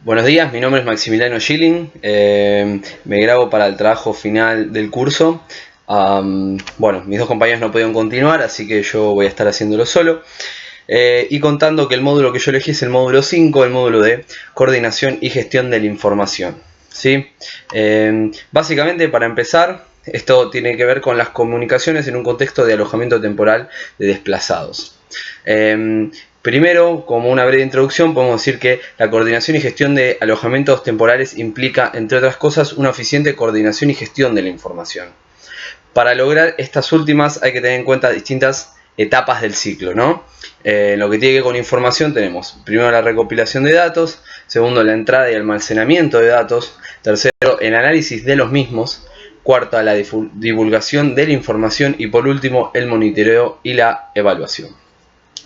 Buenos días, mi nombre es Maximiliano Schilling, me grabo para el trabajo final del curso. Bueno, mis dos compañeros no pudieron continuar, así que yo voy a estar haciéndolo solo. Y contando que el módulo que yo elegí es el módulo 5, el módulo de coordinación y gestión de la información, ¿sí? Básicamente, para empezar, esto tiene que ver con las comunicaciones en un contexto de alojamiento temporal de desplazados. Primero, como una breve introducción, podemos decir que la coordinación y gestión de alojamientos temporales implica, entre otras cosas, una eficiente coordinación y gestión de la información. Para lograr estas últimas hay que tener en cuenta distintas etapas del ciclo, ¿no? Lo que tiene que ver con información tenemos primero la recopilación de datos, segundo la entrada y almacenamiento de datos, tercero el análisis de los mismos, cuarta la divulgación de la información y por último el monitoreo y la evaluación.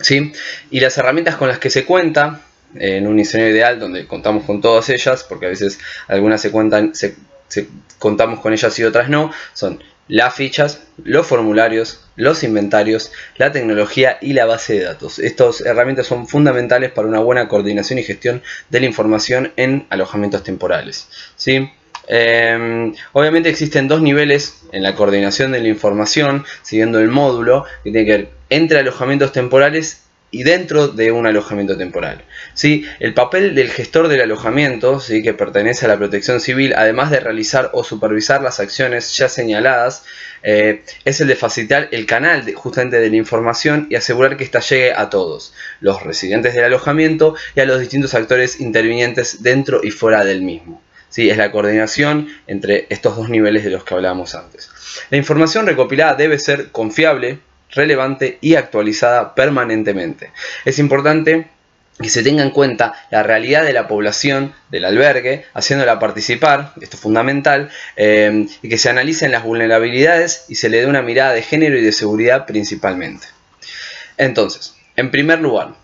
¿Sí? Y las herramientas con las que se cuenta en un escenario ideal donde contamos con todas ellas, porque a veces algunas contamos con ellas y otras no, son las fichas, los formularios, los inventarios, la tecnología y la base de datos. Estas herramientas son fundamentales para una buena coordinación y gestión de la información en alojamientos temporales, ¿sí? Obviamente existen dos niveles en la coordinación de la información, siguiendo el módulo, que tiene que ver entre alojamientos temporales y dentro de un alojamiento temporal, ¿sí? El papel del gestor del alojamiento, ¿sí?, que pertenece a la protección civil, además de realizar o supervisar las acciones ya señaladas, es el de facilitar el canal justamente de la información y asegurar que ésta llegue a todos, los residentes del alojamiento y a los distintos actores intervinientes dentro y fuera del mismo. Sí, es la coordinación entre estos dos niveles de los que hablábamos antes. La información recopilada debe ser confiable, relevante y actualizada permanentemente. Es importante que se tenga en cuenta la realidad de la población del albergue, haciéndola participar, esto es fundamental, y que se analicen las vulnerabilidades y se le dé una mirada de género y de seguridad principalmente. Entonces, en primer lugar,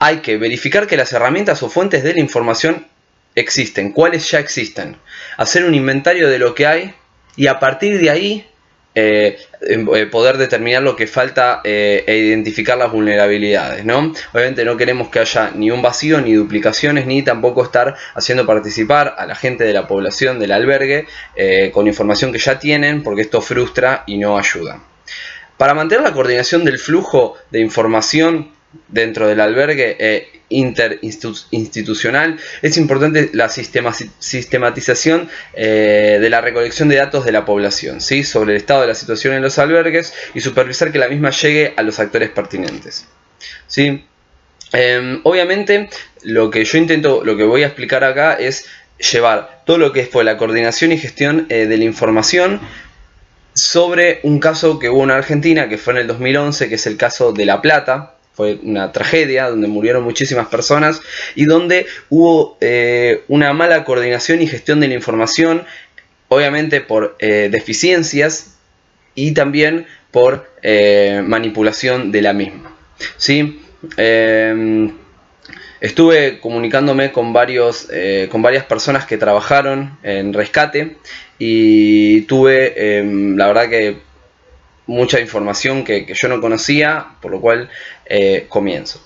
hay que verificar que las herramientas o fuentes de la información existen, cuáles ya existen, hacer un inventario de lo que hay y a partir de ahí poder determinar lo que falta e identificar las vulnerabilidades, ¿no? Obviamente no queremos que haya ni un vacío, ni duplicaciones, ni tampoco estar haciendo participar a la gente de la población del albergue con información que ya tienen, porque esto frustra y no ayuda. Para mantener la coordinación del flujo de información dentro del albergue interinstitucional es importante la sistematización de la recolección de datos de la población, ¿sí?, sobre el estado de la situación en los albergues y supervisar que la misma llegue a los actores pertinentes, ¿sí? Obviamente lo que voy a explicar acá es llevar todo lo que fue la coordinación y gestión de la información sobre un caso que hubo en Argentina, que fue en el 2011, que es el caso de La Plata. Fue una tragedia donde murieron muchísimas personas y donde hubo una mala coordinación y gestión de la información, obviamente por deficiencias y también por manipulación de la misma, ¿sí? Estuve comunicándome con varias personas que trabajaron en rescate y tuve, la verdad que mucha información que yo no conocía, por lo cual comienzo.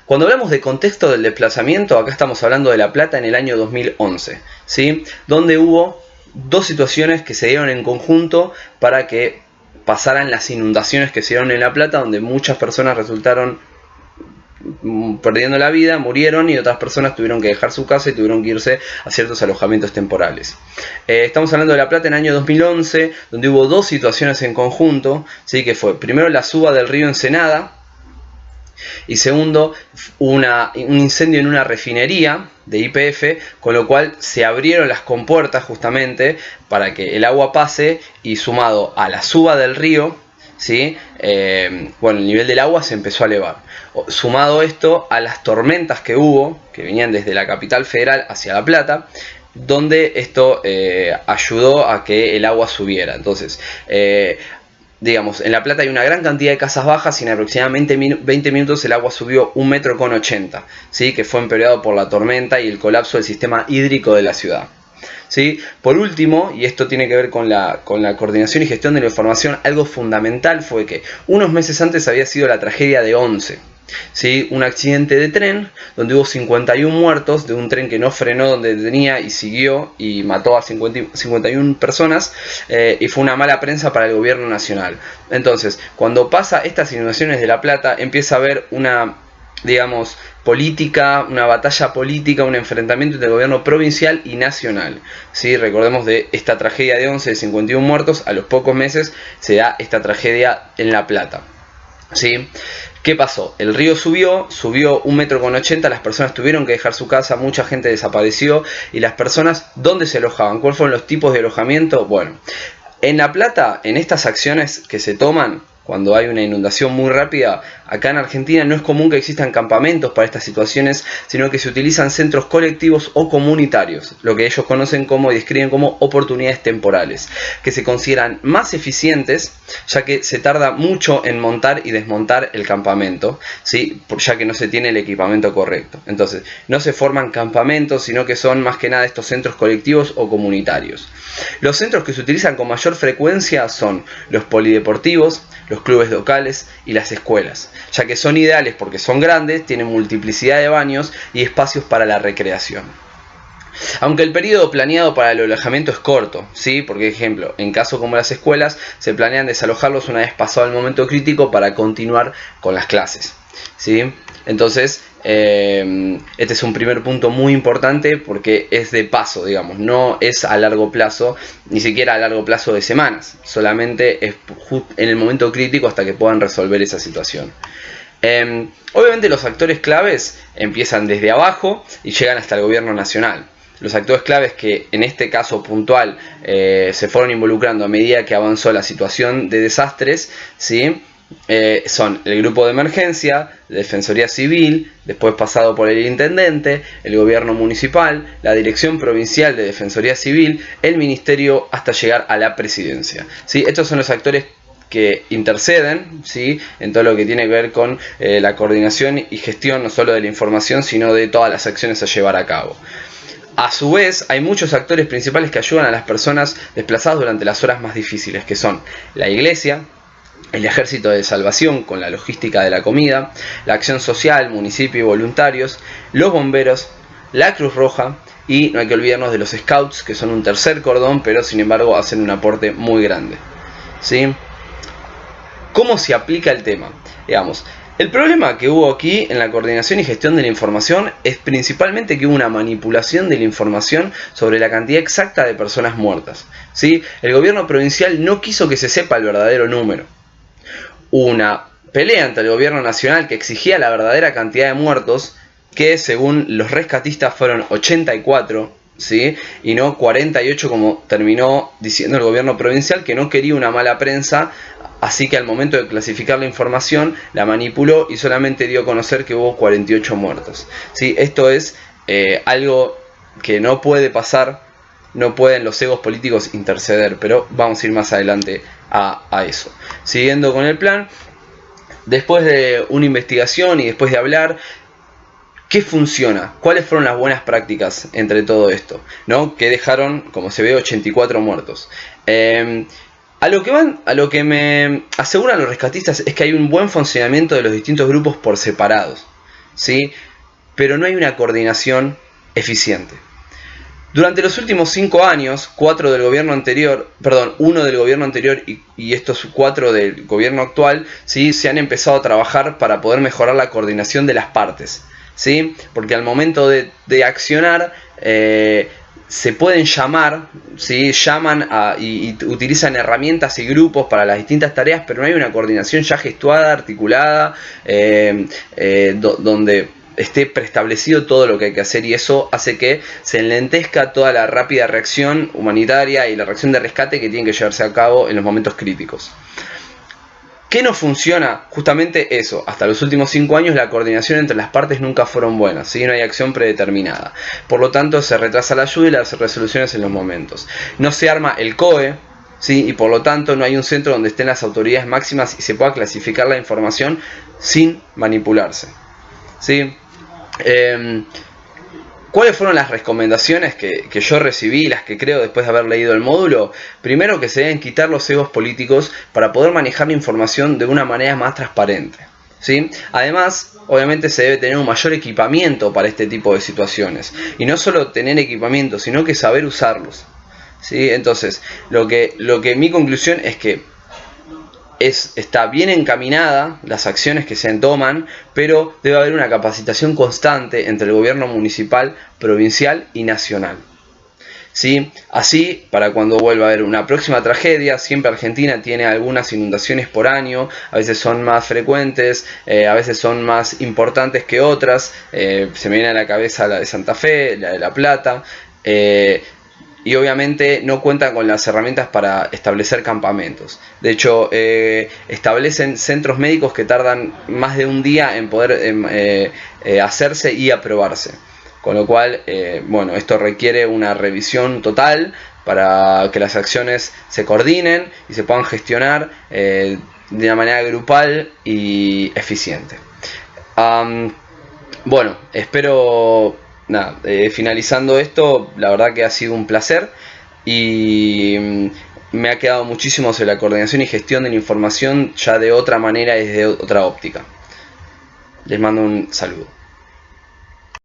Cuando hablamos de contexto del desplazamiento, acá estamos hablando de La Plata en el año 2011, ¿sí?, donde hubo dos situaciones que se dieron en conjunto para que pasaran las inundaciones que se dieron en La Plata, donde muchas personas resultaron perdiendo la vida, murieron, y otras personas tuvieron que dejar su casa y tuvieron que irse a ciertos alojamientos temporales. Estamos hablando de La Plata en el año 2011, donde hubo dos situaciones en conjunto, ¿sí?, que fue primero la suba del río Ensenada y segundo un incendio en una refinería de YPF, con lo cual se abrieron las compuertas justamente para que el agua pase, y sumado a la suba del río, ¿sí?, bueno, el nivel del agua se empezó a elevar. Sumado esto a las tormentas que hubo, que venían desde la capital federal hacia La Plata, donde esto ayudó a que el agua subiera. Entonces, digamos, en La Plata hay una gran cantidad de casas bajas y en aproximadamente 20 minutos el agua subió 1,80 m, ¿sí?, que fue empeorado por la tormenta y el colapso del sistema hídrico de la ciudad, ¿sí? Por último, y esto tiene que ver con la coordinación y gestión de la información, algo fundamental fue que unos meses antes había sido la tragedia de Once, ¿sí? Un accidente de tren donde hubo 51 muertos de un tren que no frenó donde tenía y siguió y mató a 51 personas, y fue una mala prensa para el gobierno nacional. Entonces, cuando pasa estas inundaciones de La Plata, empieza a haber una, digamos, política, una batalla política, un enfrentamiento entre el gobierno provincial y nacional. ¿Sí? Recordemos de esta tragedia de 11 de 51 muertos, a los pocos meses se da esta tragedia en La Plata. ¿Sí? ¿Qué pasó? El río subió 1,80 metros, las personas tuvieron que dejar su casa, mucha gente desapareció, y las personas, ¿dónde se alojaban? ¿Cuáles fueron los tipos de alojamiento? Bueno, en La Plata, en estas acciones que se toman cuando hay una inundación muy rápida, acá en Argentina no es común que existan campamentos para estas situaciones, sino que se utilizan centros colectivos o comunitarios, lo que ellos conocen como y describen como oportunidades temporales, que se consideran más eficientes, ya que se tarda mucho en montar y desmontar el campamento, ¿sí? Ya que no se tiene el equipamiento correcto. Entonces, no se forman campamentos, sino que son más que nada estos centros colectivos o comunitarios. Los centros que se utilizan con mayor frecuencia son los polideportivos, los clubes locales y las escuelas, ya que son ideales porque son grandes, tienen multiplicidad de baños y espacios para la recreación. Aunque el periodo planeado para el alojamiento es corto, ¿sí? Porque, ejemplo, en casos como las escuelas, se planean desalojarlos una vez pasado el momento crítico para continuar con las clases, ¿sí? Entonces, este es un primer punto muy importante porque es de paso, digamos, no es a largo plazo, ni siquiera a largo plazo de semanas, solamente es en el momento crítico hasta que puedan resolver esa situación. Obviamente los actores claves empiezan desde abajo y llegan hasta el gobierno nacional. Los actores claves que en este caso puntual se fueron involucrando a medida que avanzó la situación de desastres, ¿sí? Son el grupo de emergencia, la Defensoría Civil, después pasado por el Intendente, el gobierno municipal, la Dirección Provincial de Defensoría Civil, el Ministerio, hasta llegar a la Presidencia, ¿sí? Estos son los actores que interceden, ¿sí? En todo lo que tiene que ver con la coordinación y gestión no solo de la información, sino de todas las acciones a llevar a cabo. A su vez, hay muchos actores principales que ayudan a las personas desplazadas durante las horas más difíciles, que son la Iglesia, el Ejército de Salvación con la logística de la comida, la acción social, municipio y voluntarios, los bomberos, la Cruz Roja y no hay que olvidarnos de los Scouts, que son un tercer cordón, pero sin embargo hacen un aporte muy grande, ¿sí? ¿Cómo se aplica el tema? Digamos, el problema que hubo aquí en la coordinación y gestión de la información es principalmente que hubo una manipulación de la información sobre la cantidad exacta de personas muertas, ¿sí? El gobierno provincial no quiso que se sepa el verdadero número. Una pelea entre el gobierno nacional que exigía la verdadera cantidad de muertos, que según los rescatistas fueron 84, ¿sí? Y no 48 como terminó diciendo el gobierno provincial, que no quería una mala prensa, así que al momento de clasificar la información la manipuló y solamente dio a conocer que hubo 48 muertos, ¿sí? Esto es algo que no puede pasar, no pueden los egos políticos interceder, pero vamos a ir más adelante a eso. Siguiendo con el plan, después de una investigación y después de hablar, ¿qué funciona? ¿Cuáles fueron las buenas prácticas entre todo esto, ¿no? Que dejaron, como se ve, 84 muertos. A lo que me aseguran los rescatistas es que hay un buen funcionamiento de los distintos grupos por separados, ¿sí? Pero no hay una coordinación eficiente. Durante los últimos 5 años, 4 del gobierno anterior, perdón, 1 del gobierno anterior y estos 4 del gobierno actual, ¿sí? Se han empezado a trabajar para poder mejorar la coordinación de las partes, ¿sí? Porque al momento de accionar, se pueden llamar, ¿sí? Llaman y utilizan herramientas y grupos para las distintas tareas, pero no hay una coordinación ya gestuada, articulada, donde esté preestablecido todo lo que hay que hacer, y eso hace que se enlentezca toda la rápida reacción humanitaria y la reacción de rescate que tiene que llevarse a cabo en los momentos críticos. ¿Qué no funciona? Justamente eso. Hasta los últimos 5 años la coordinación entre las partes nunca fueron buenas, ¿sí? No hay acción predeterminada. Por lo tanto se retrasa la ayuda y las resoluciones en los momentos. No se arma el COE, ¿sí? Y por lo tanto no hay un centro donde estén las autoridades máximas y se pueda clasificar la información sin manipularse, ¿sí? ¿Cuáles fueron las recomendaciones que yo recibí, las que creo después de haber leído el módulo? Primero, que se deben quitar los egos políticos para poder manejar la información de una manera más transparente, ¿sí? Además, obviamente se debe tener un mayor equipamiento para este tipo de situaciones. Y no solo tener equipamiento, sino que saber usarlos, ¿sí? Entonces, lo que mi conclusión es que está bien encaminada las acciones que se toman, pero debe haber una capacitación constante entre el gobierno municipal, provincial y nacional. ¿Sí? Así, para cuando vuelva a haber una próxima tragedia, siempre Argentina tiene algunas inundaciones por año, a veces son más frecuentes, a veces son más importantes que otras, se me viene a la cabeza la de Santa Fe, la de La Plata, y obviamente no cuentan con las herramientas para establecer campamentos. De hecho, establecen centros médicos que tardan más de un día en poder hacerse y aprobarse. Con lo cual, bueno, esto requiere una revisión total para que las acciones se coordinen y se puedan gestionar de una manera grupal y eficiente. Bueno, espero... Nada, finalizando esto, la verdad que ha sido un placer y me ha quedado muchísimo sobre la coordinación y gestión de la información ya de otra manera y desde otra óptica. Les mando un saludo.